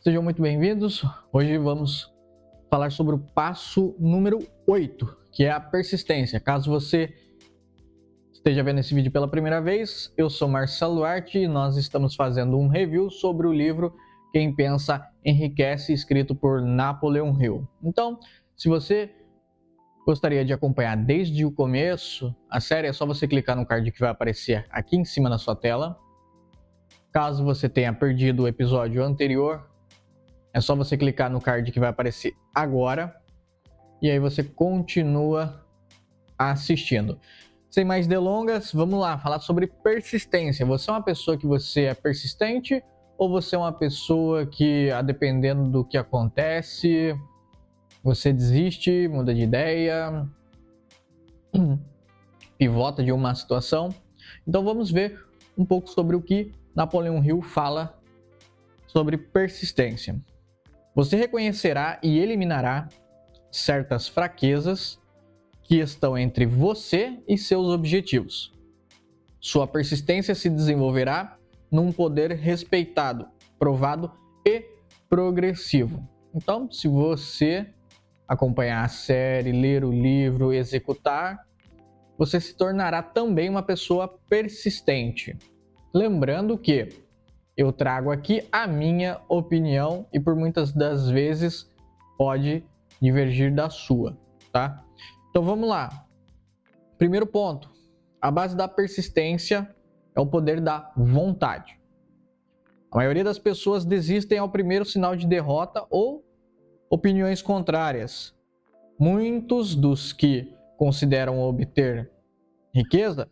Sejam muito bem-vindos. Hoje vamos falar sobre o passo número 8, que é a persistência. Caso você esteja vendo esse vídeo pela primeira vez, eu sou Marcelo Duarte e nós estamos fazendo um review sobre o livro Quem Pensa Enriquece, escrito por Napoleon Hill. Então, se você gostaria de acompanhar desde o começo a série, é só você clicar no card que vai aparecer aqui em cima na sua tela. Caso você tenha perdido o episódio anterior, é só você clicar no card que vai aparecer agora e aí você continua assistindo. Sem mais delongas, vamos lá falar sobre persistência. Você é uma pessoa que você é persistente ou você é uma pessoa que, a dependendo do que acontece, você desiste, muda de ideia, pivota de uma situação? Então vamos ver um pouco sobre o que Napoleon Hill fala sobre persistência. Você reconhecerá e eliminará certas fraquezas que estão entre você e seus objetivos. Sua persistência se desenvolverá num poder respeitado, provado e progressivo. Então, se você acompanhar a série, ler o livro, executar, você se tornará também uma pessoa persistente. Lembrando que eu trago aqui a minha opinião e por muitas das vezes pode divergir da sua, tá? Então vamos lá. Primeiro ponto, a base da persistência é o poder da vontade. A maioria das pessoas desistem ao primeiro sinal de derrota ou opiniões contrárias. Muitos dos que consideram obter riqueza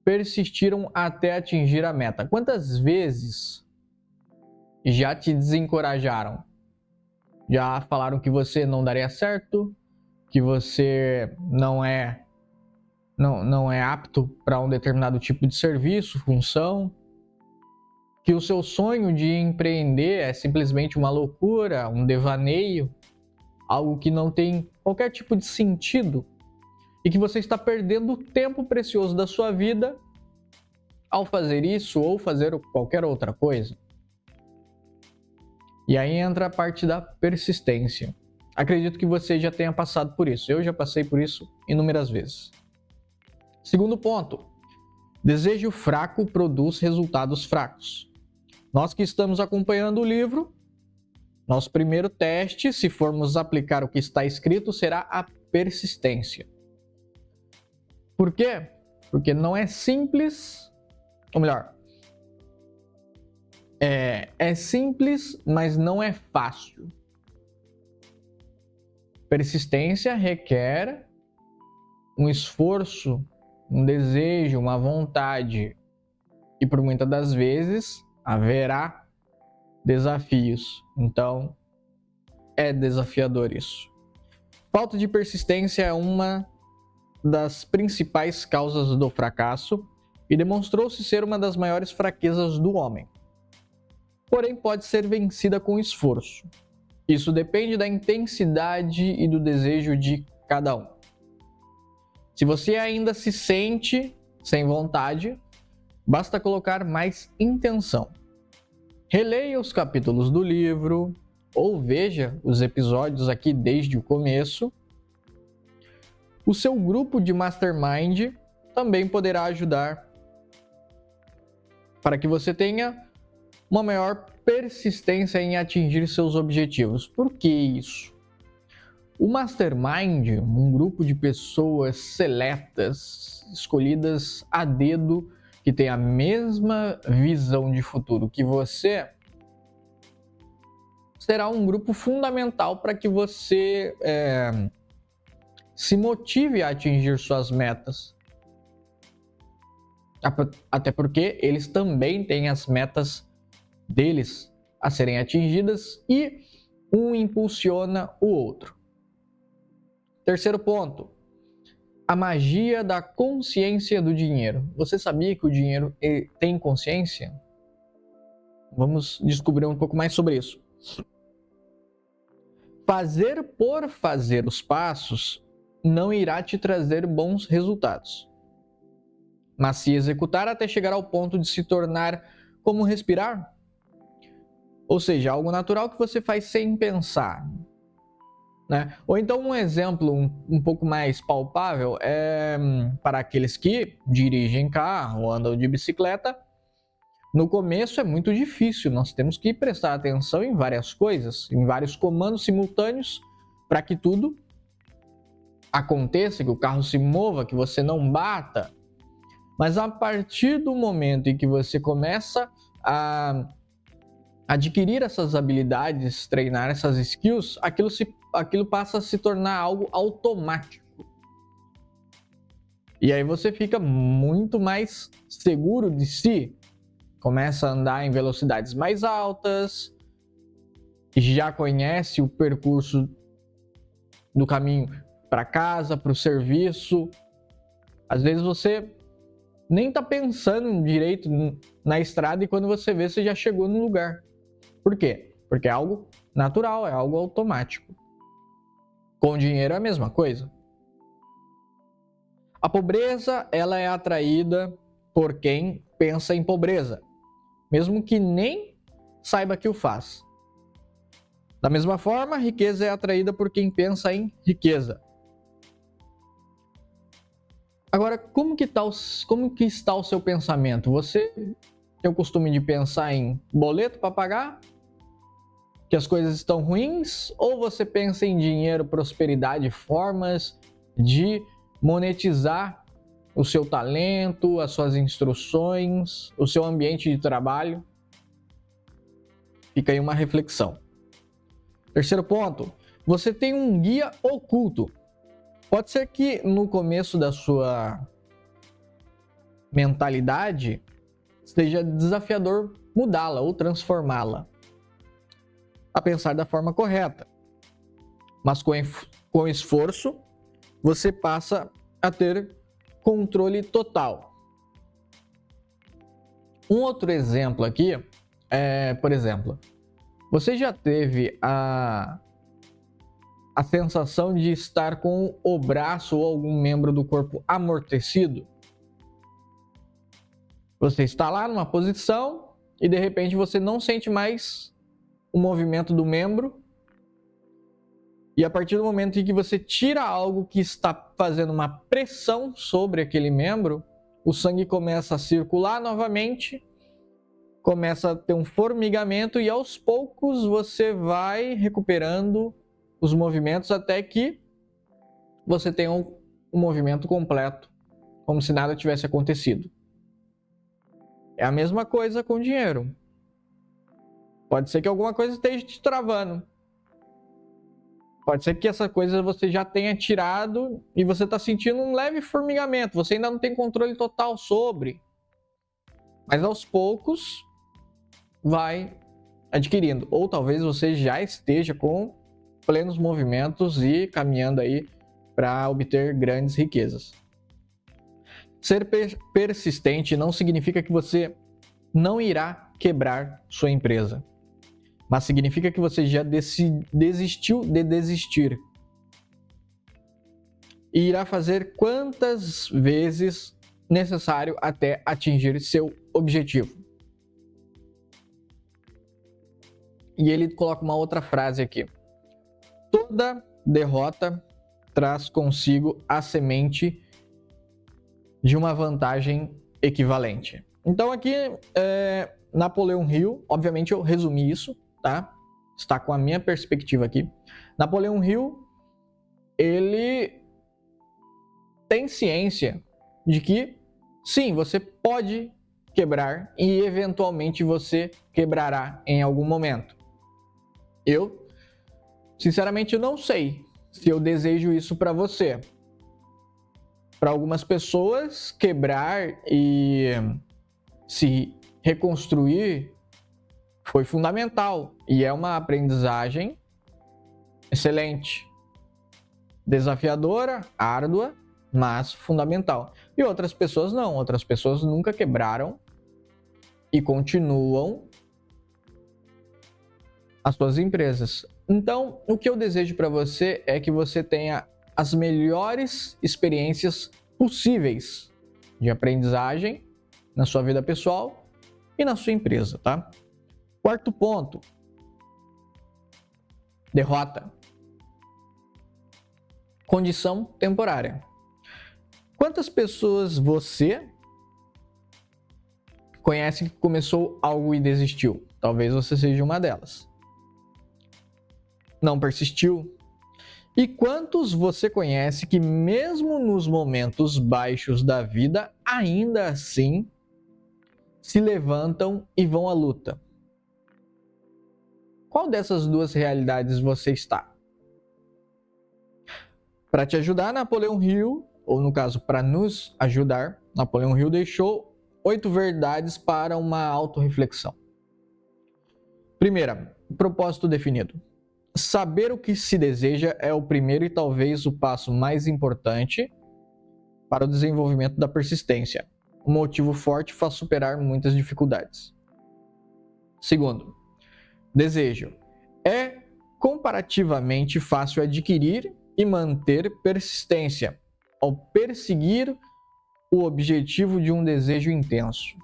persistiram até atingir a meta. Quantas vezes já te desencorajaram? Já falaram que você não daria certo, que você não é apto para um determinado tipo de serviço, função, que o seu sonho de empreender é simplesmente uma loucura, um devaneio, algo que não tem qualquer tipo de sentido e que você está perdendo o tempo precioso da sua vida ao fazer isso ou fazer qualquer outra coisa. E aí entra a parte da persistência. Acredito que você já tenha passado por isso. Eu já passei por isso inúmeras vezes. Segundo ponto, desejo fraco produz resultados fracos. Nós que estamos acompanhando o livro, nosso primeiro teste, se formos aplicar o que está escrito, será a persistência. Por quê? Porque não é simples, ou melhor, é simples, mas não é fácil. Persistência requer um esforço, um desejo, uma vontade. E por muitas das vezes haverá desafios. Então, é desafiador isso. Falta de persistência é uma das principais causas do fracasso e demonstrou-se ser uma das maiores fraquezas do homem. Porém, pode ser vencida com esforço. Isso depende da intensidade e do desejo de cada um. Se você ainda se sente sem vontade, basta colocar mais intenção. Releia os capítulos do livro ou veja os episódios aqui desde o começo. O seu grupo de mastermind também poderá ajudar para que você tenha uma maior persistência em atingir seus objetivos. Por que isso? O mastermind, um grupo de pessoas seletas, escolhidas a dedo, que tem a mesma visão de futuro que você, será um grupo fundamental para que você se motive a atingir suas metas. Até porque eles também têm as metas deles a serem atingidas e um impulsiona o outro. Terceiro ponto, a magia da consciência do dinheiro. Você sabia que o dinheiro tem consciência? Vamos descobrir um pouco mais sobre isso. Fazer por fazer os passos não irá te trazer bons resultados. Mas se executar até chegar ao ponto de se tornar como respirar, Ou seja, algo natural que você faz sem pensar, né? Ou então um exemplo um pouco mais palpável é para aqueles que dirigem carro, andam de bicicleta. No começo é muito difícil, nós temos que prestar atenção em várias coisas, em vários comandos simultâneos para que tudo aconteça, que o carro se mova, que você não bata. Mas a partir do momento em que você começa a adquirir essas habilidades, treinar essas skills, aquilo passa a se tornar algo automático. E aí você fica muito mais seguro de si, começa a andar em velocidades mais altas, já conhece o percurso do caminho para casa, para o serviço. Às vezes você nem está pensando direito na estrada e quando você vê, você já chegou no lugar. Por quê? Porque é algo natural, é algo automático. Com dinheiro é a mesma coisa. A pobreza, ela é atraída por quem pensa em pobreza, mesmo que nem saiba que o faz. Da mesma forma, a riqueza é atraída por quem pensa em riqueza. Agora, como que está o seu pensamento? Você tem o costume de pensar em boleto para pagar? Que as coisas estão ruins? Ou você pensa em dinheiro, prosperidade, formas de monetizar o seu talento, as suas instruções, o seu ambiente de trabalho? Fica aí uma reflexão. Terceiro ponto, você tem um guia oculto. Pode ser que no começo da sua mentalidade seja desafiador mudá-la ou transformá-la a pensar da forma correta. Mas com esforço, você passa a ter controle total. Um outro exemplo aqui é, por exemplo, você já teve a sensação de estar com o braço ou algum membro do corpo amortecido? Você está lá numa posição e de repente você não sente mais o movimento do membro. E a partir do momento em que você tira algo que está fazendo uma pressão sobre aquele membro, o sangue começa a circular novamente, começa a ter um formigamento e aos poucos você vai recuperando os movimentos até que você tenha um movimento completo, como se nada tivesse acontecido. É a mesma coisa com dinheiro. Pode ser que alguma coisa esteja te travando. Pode ser que essa coisa você já tenha tirado e você está sentindo um leve formigamento. Você ainda não tem controle total sobre. Mas aos poucos vai adquirindo. Ou talvez você já esteja com plenos movimentos e caminhando aí para obter grandes riquezas. Ser persistente não significa que você não irá quebrar sua empresa, mas significa que você já desistiu de desistir e irá fazer quantas vezes necessário até atingir seu objetivo. E ele coloca uma outra frase aqui. Toda derrota traz consigo a semente de uma vantagem equivalente. Então aqui, Napoleão Hill, obviamente eu resumi isso, tá? Está com a minha perspectiva aqui. Napoleão Hill, ele tem ciência de que, sim, você pode quebrar e eventualmente você quebrará em algum momento. Eu, sinceramente, não sei se eu desejo isso para você. Para algumas pessoas, quebrar e se reconstruir foi fundamental e é uma aprendizagem excelente, desafiadora, árdua, mas fundamental. E outras pessoas não, outras pessoas nunca quebraram e continuam as suas empresas. Então, o que eu desejo para você é que você tenha as melhores experiências possíveis de aprendizagem na sua vida pessoal e na sua empresa, tá? Quarto ponto, derrota. Condição temporária. Quantas pessoas você conhece que começou algo e desistiu? Talvez você seja uma delas. Não persistiu? E quantos você conhece que mesmo nos momentos baixos da vida, ainda assim se levantam e vão à luta? Qual dessas duas realidades você está? Para te ajudar, Napoleão Hill, ou no caso, para nos ajudar, Napoleão Hill deixou 8 verdades para uma autorreflexão. Primeira, propósito definido. Saber o que se deseja é o primeiro e talvez o passo mais importante para o desenvolvimento da persistência. Um motivo forte faz superar muitas dificuldades. Segundo, desejo. É comparativamente fácil adquirir e manter persistência ao perseguir o objetivo de um desejo intenso.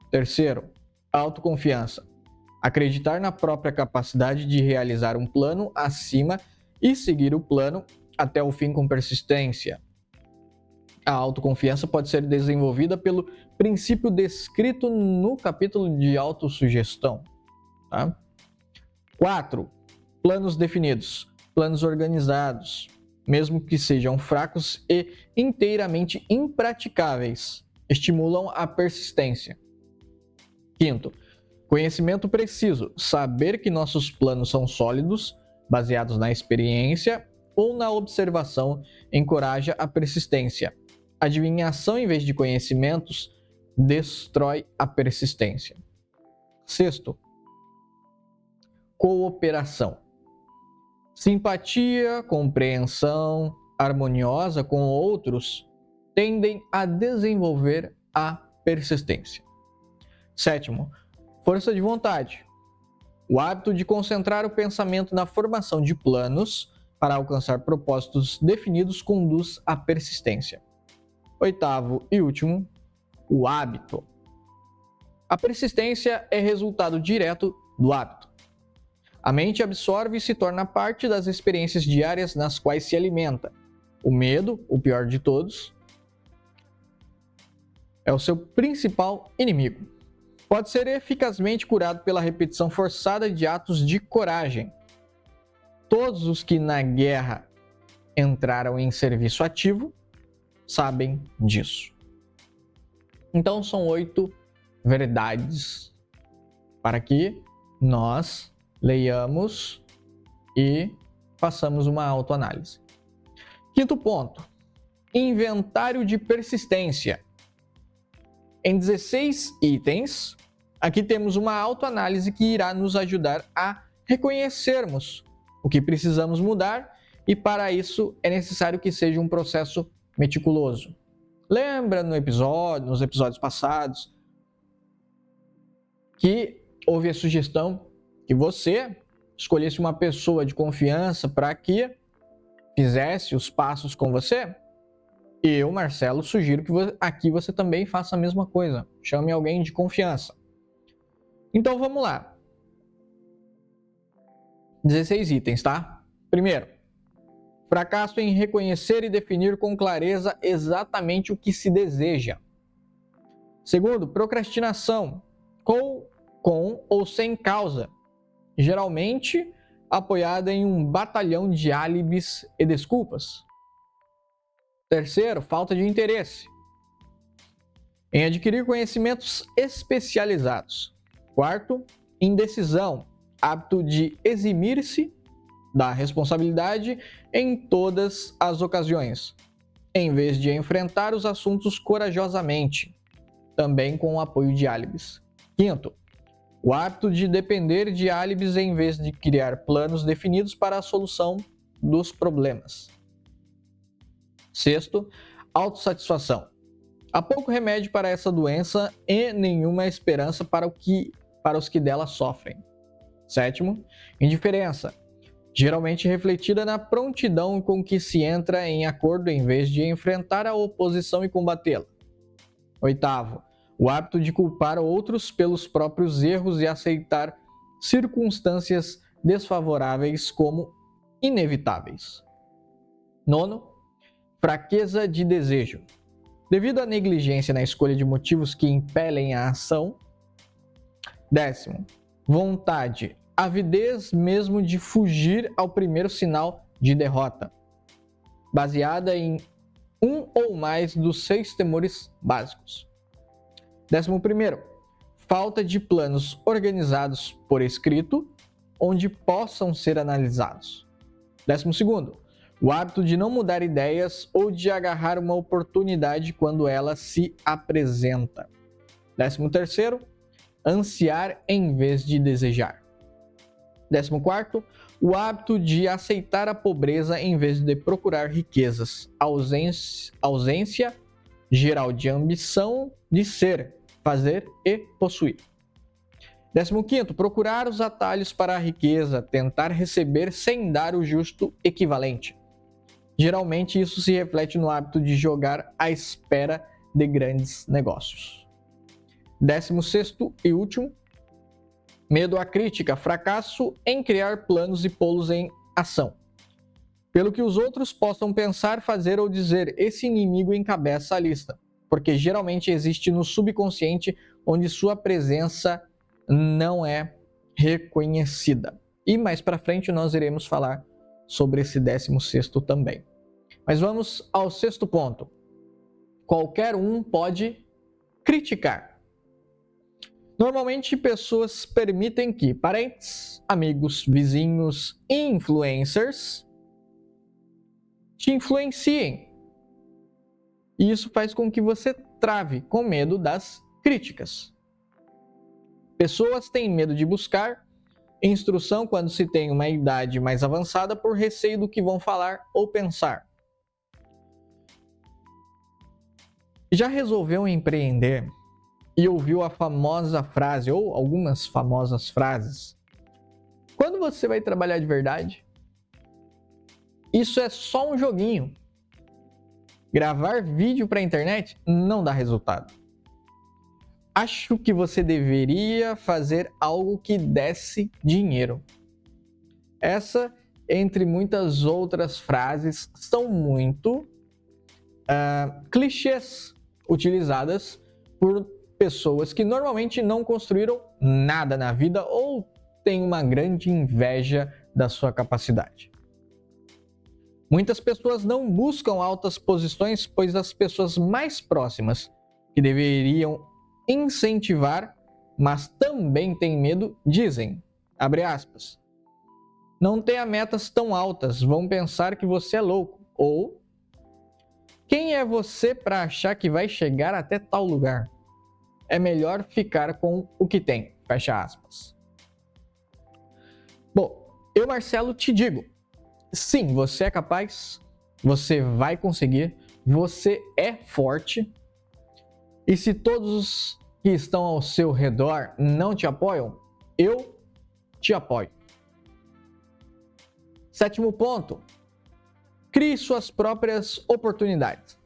Terceiro, autoconfiança. Acreditar na própria capacidade de realizar um plano acima e seguir o plano até o fim com persistência. A autoconfiança pode ser desenvolvida pelo princípio descrito no capítulo de autossugestão. Tá? 4. Planos definidos, planos organizados, mesmo que sejam fracos e inteiramente impraticáveis, estimulam a persistência. 5. Conhecimento preciso, saber que nossos planos são sólidos, baseados na experiência ou na observação, encoraja a persistência. Adivinhação em vez de conhecimentos destrói a persistência. 6. Cooperação. Simpatia, compreensão harmoniosa com outros tendem a desenvolver a persistência. 7. Força de vontade. O hábito de concentrar o pensamento na formação de planos para alcançar propósitos definidos conduz à persistência. 8. e último, o hábito. A persistência é resultado direto do hábito. A mente absorve e se torna parte das experiências diárias nas quais se alimenta. O medo, o pior de todos, é o seu principal inimigo. Pode ser eficazmente curado pela repetição forçada de atos de coragem. Todos os que na guerra entraram em serviço ativo sabem disso. Então são 8 verdades para que nós leiamos e façamos uma autoanálise. 5º ponto, inventário de persistência. Em 16 itens, aqui temos uma autoanálise que irá nos ajudar a reconhecermos o que precisamos mudar e para isso é necessário que seja um processo meticuloso. Lembra nos episódios passados que houve a sugestão que você escolhesse uma pessoa de confiança para que fizesse os passos com você? Eu, Marcelo, sugiro que aqui você também faça a mesma coisa. Chame alguém de confiança. Então vamos lá. 16 itens, tá? Primeiro, fracasso em reconhecer e definir com clareza exatamente o que se deseja. Segundo, procrastinação com ou sem causa, geralmente apoiada em um batalhão de álibis e desculpas. Terceiro, falta de interesse em adquirir conhecimentos especializados. Quarto, indecisão, hábito de eximir-se da responsabilidade em todas as ocasiões, em vez de enfrentar os assuntos corajosamente, também com o apoio de álibis. Quinto, o hábito de depender de álibis em vez de criar planos definidos para a solução dos problemas. Sexto, autossatisfação. Há pouco remédio para essa doença e nenhuma esperança para os que dela sofrem. Sétimo, indiferença. Geralmente refletida na prontidão com que se entra em acordo em vez de enfrentar a oposição e combatê-la. Oitavo, o hábito de culpar outros pelos próprios erros e aceitar circunstâncias desfavoráveis como inevitáveis. Nono, fraqueza de desejo. Devido à negligência na escolha de motivos que impelem a ação. 10º, vontade, avidez mesmo de fugir ao primeiro sinal de derrota, baseada em um ou mais dos 6 temores básicos. 11º, falta de planos organizados por escrito, onde possam ser analisados. 12º, o hábito de não mudar ideias ou de agarrar uma oportunidade quando ela se apresenta. 13º, ansiar em vez de desejar. 14º, o hábito de aceitar a pobreza em vez de procurar riquezas. Ausência geral de ambição de ser, fazer e possuir. 15º, procurar os atalhos para a riqueza, tentar receber sem dar o justo equivalente. Geralmente isso se reflete no hábito de jogar à espera de grandes negócios. 16º e último, medo à crítica, fracasso em criar planos e pô-los em ação. Pelo que os outros possam pensar, fazer ou dizer, esse inimigo encabeça a lista, porque geralmente existe no subconsciente onde sua presença não é reconhecida. E mais para frente nós iremos falar sobre esse 16º também. Mas vamos ao 6º ponto. Qualquer um pode criticar. Normalmente, pessoas permitem que parentes, amigos, vizinhos, influencers te influenciem. E isso faz com que você trave com medo das críticas. Pessoas têm medo de buscar instrução quando se tem uma idade mais avançada por receio do que vão falar ou pensar. Já resolveu empreender e ouviu a famosa frase, ou algumas famosas frases? Quando você vai trabalhar de verdade? Isso é só um joguinho. Gravar vídeo para a internet não dá resultado. Acho que você deveria fazer algo que desse dinheiro. Essa, entre muitas outras frases, são muito clichês utilizadas por pessoas que normalmente não construíram nada na vida ou têm uma grande inveja da sua capacidade. Muitas pessoas não buscam altas posições, pois as pessoas mais próximas que deveriam incentivar, mas também têm medo, dizem, abre aspas, não tenha metas tão altas, vão pensar que você é louco, ou quem é você para achar que vai chegar até tal lugar? É melhor ficar com o que tem, fecha aspas. Bom, eu, Marcelo, te digo, sim, você é capaz, você vai conseguir, você é forte, e se todos que estão ao seu redor não te apoiam, eu te apoio. 7º ponto, crie suas próprias oportunidades.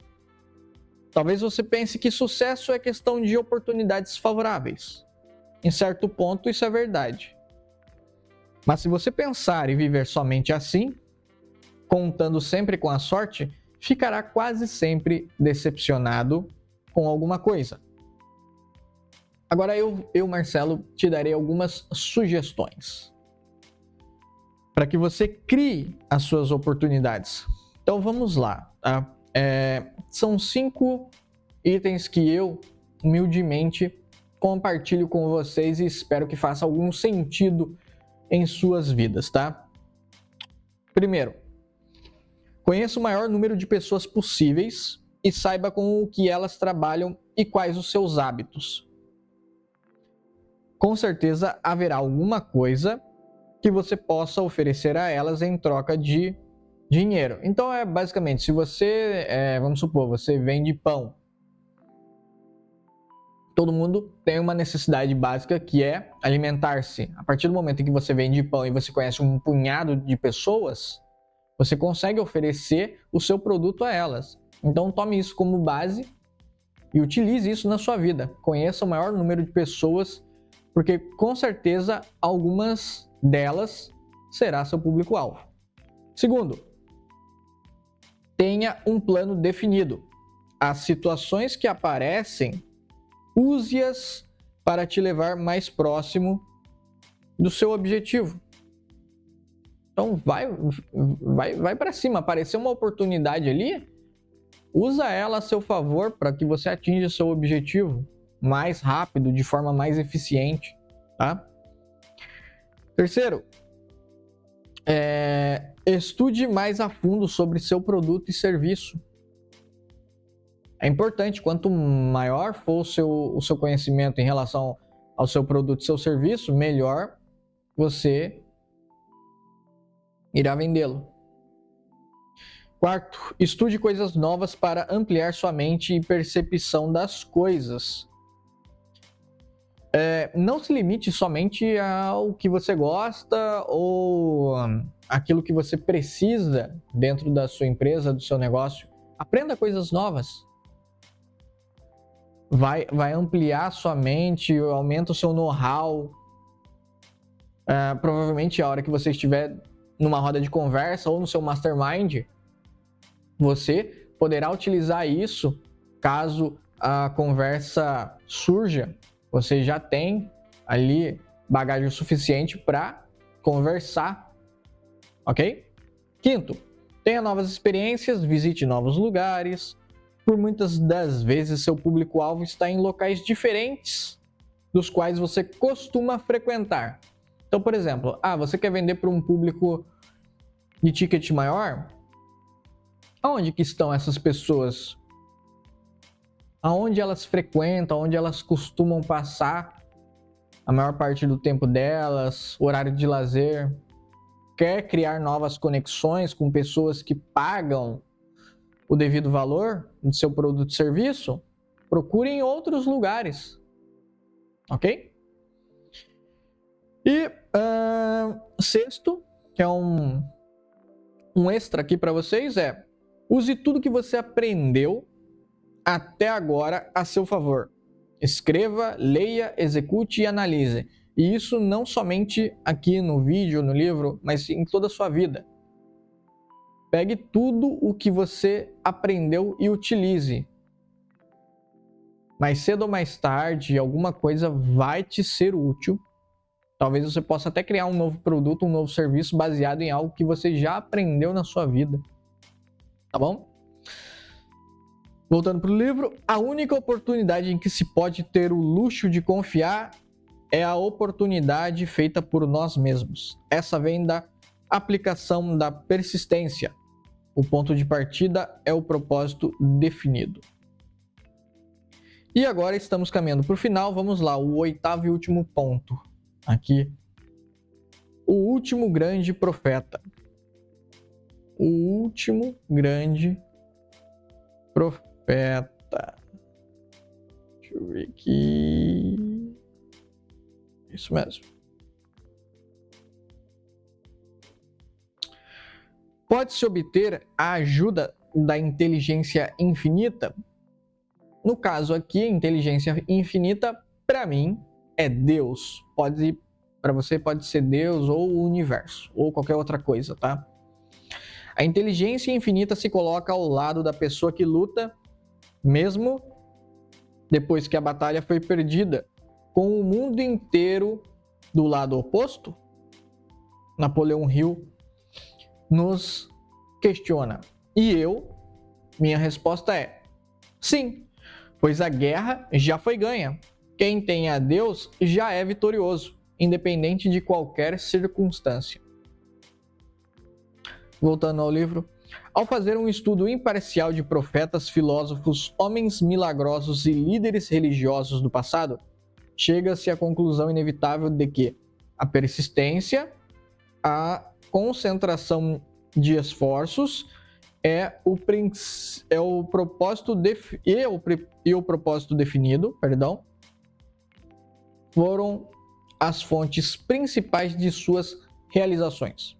Talvez você pense que sucesso é questão de oportunidades favoráveis. Em certo ponto, isso é verdade. Mas se você pensar e viver somente assim, contando sempre com a sorte, ficará quase sempre decepcionado com alguma coisa. Agora eu, Marcelo, te darei algumas sugestões para que você crie as suas oportunidades. Então vamos lá, tá? São 5 itens que eu humildemente compartilho com vocês e espero que faça algum sentido em suas vidas, tá? Primeiro, conheça o maior número de pessoas possíveis e saiba com o que elas trabalham e quais os seus hábitos. Com certeza haverá alguma coisa que você possa oferecer a elas em troca de dinheiro. Então basicamente, se você, vamos supor, você vende pão. Todo mundo tem uma necessidade básica que é alimentar-se. A partir do momento em que você vende pão e você conhece um punhado de pessoas, você consegue oferecer o seu produto a elas. Então tome isso como base e utilize isso na sua vida. Conheça o maior número de pessoas, porque com certeza algumas delas será seu público-alvo. Segundo, tenha um plano definido. As situações que aparecem, use-as para te levar mais próximo do seu objetivo. Então vai para cima. Apareceu uma oportunidade ali, usa ela a seu favor para que você atinja seu objetivo mais rápido, de forma mais eficiente, tá? Terceiro, estude mais a fundo sobre seu produto e serviço. É importante, quanto maior for o seu conhecimento em relação ao seu produto e seu serviço, melhor você irá vendê-lo. Quarto, estude coisas novas para ampliar sua mente e percepção das coisas. Não se limite somente ao que você gosta ou aquilo que você precisa dentro da sua empresa, do seu negócio. Aprenda coisas novas. Vai ampliar sua mente, aumenta o seu know-how. Provavelmente a hora que você estiver numa roda de conversa ou no seu mastermind, você poderá utilizar isso caso a conversa surja. Você já tem ali bagagem suficiente para conversar, ok? Quinto, tenha novas experiências, visite novos lugares. Por muitas das vezes, seu público-alvo está em locais diferentes dos quais você costuma frequentar. Então, por exemplo, você quer vender para um público de ticket maior? Aonde que estão essas pessoas? Aonde elas frequentam, onde elas costumam passar a maior parte do tempo delas, horário de lazer? Quer criar novas conexões com pessoas que pagam o devido valor do seu produto e serviço? Procure em outros lugares, ok? E sexto, que é um extra aqui para vocês, use tudo que você aprendeu até agora a seu favor. Escreva, leia, execute e analise. E isso não somente aqui no vídeo, no livro, mas em toda a sua vida. Pegue tudo o que você aprendeu e utilize. Mais cedo ou mais tarde, alguma coisa vai te ser útil. Talvez você possa até criar um novo produto, um novo serviço baseado em algo que você já aprendeu na sua vida. Tá bom? Voltando para o livro, a única oportunidade em que se pode ter o luxo de confiar é a oportunidade feita por nós mesmos. Essa vem da aplicação da persistência. O ponto de partida é o propósito definido. E agora estamos caminhando para o final. Vamos lá, o oitavo e último ponto. Aqui, o último grande profeta. O último grande profeta. Deixa eu ver aqui. Isso mesmo. Pode-se obter a ajuda da inteligência infinita? No caso aqui, inteligência infinita, para mim, é Deus. Para você pode ser Deus ou o universo, ou qualquer outra coisa, tá? A inteligência infinita se coloca ao lado da pessoa que luta, mesmo depois que a batalha foi perdida, com o mundo inteiro do lado oposto. Napoleão Hill nos questiona. E minha resposta é sim, pois a guerra já foi ganha. Quem tem a Deus já é vitorioso, independente de qualquer circunstância. Voltando ao livro, ao fazer um estudo imparcial de profetas, filósofos, homens milagrosos e líderes religiosos do passado, chega-se à conclusão inevitável de que a persistência, a concentração de esforços o propósito definido, foram as fontes principais de suas realizações.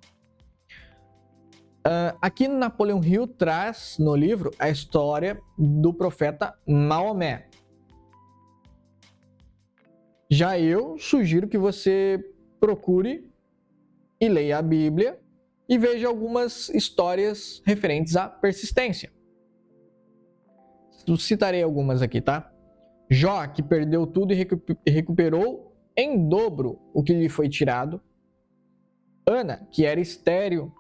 Aqui Napoleão Hill traz no livro a história do profeta Maomé. Já eu sugiro que você procure e leia a Bíblia e veja algumas histórias referentes à persistência. Eu citarei algumas aqui, tá? Jó, que perdeu tudo e recuperou em dobro o que lhe foi tirado. Ana, que era estéril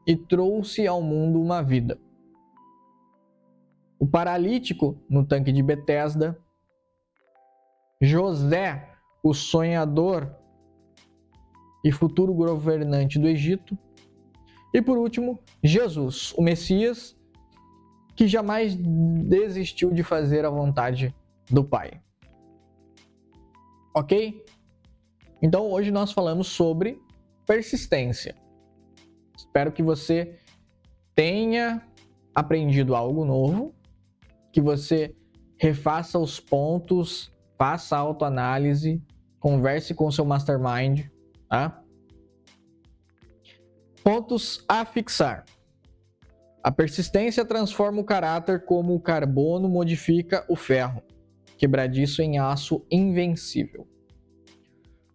e trouxe ao mundo uma vida. O paralítico no tanque de Betesda. José, o sonhador e futuro governante do Egito. E por último, Jesus, o Messias, que jamais desistiu de fazer a vontade do Pai. Ok? Então hoje nós falamos sobre persistência. Espero que você tenha aprendido algo novo, que você refaça os pontos, faça autoanálise, converse com o seu mastermind, tá? Pontos a fixar. A persistência transforma o caráter como o carbono modifica o ferro, quebradiço em aço invencível.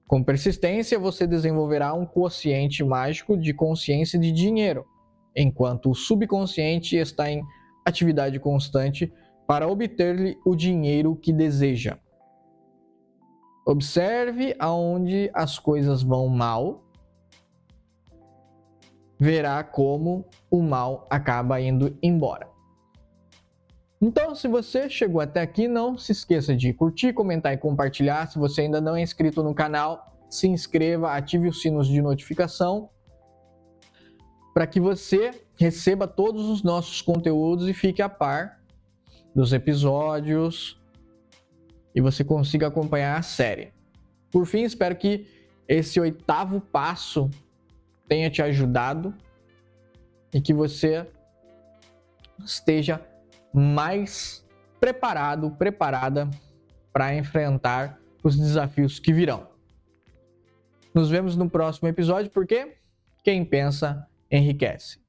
Com persistência, você desenvolverá um quociente mágico de consciência de dinheiro, enquanto o subconsciente está em atividade constante para obter-lhe o dinheiro que deseja. Observe aonde as coisas vão mal, verá como o mal acaba indo embora. Então, se você chegou até aqui, não se esqueça de curtir, comentar e compartilhar. Se você ainda não é inscrito no canal, se inscreva, ative os sinos de notificação para que você receba todos os nossos conteúdos e fique a par dos episódios e você consiga acompanhar a série. Por fim, espero que esse 8º passo tenha te ajudado e que você esteja mais preparada para enfrentar os desafios que virão. Nos vemos no próximo episódio, porque quem pensa enriquece.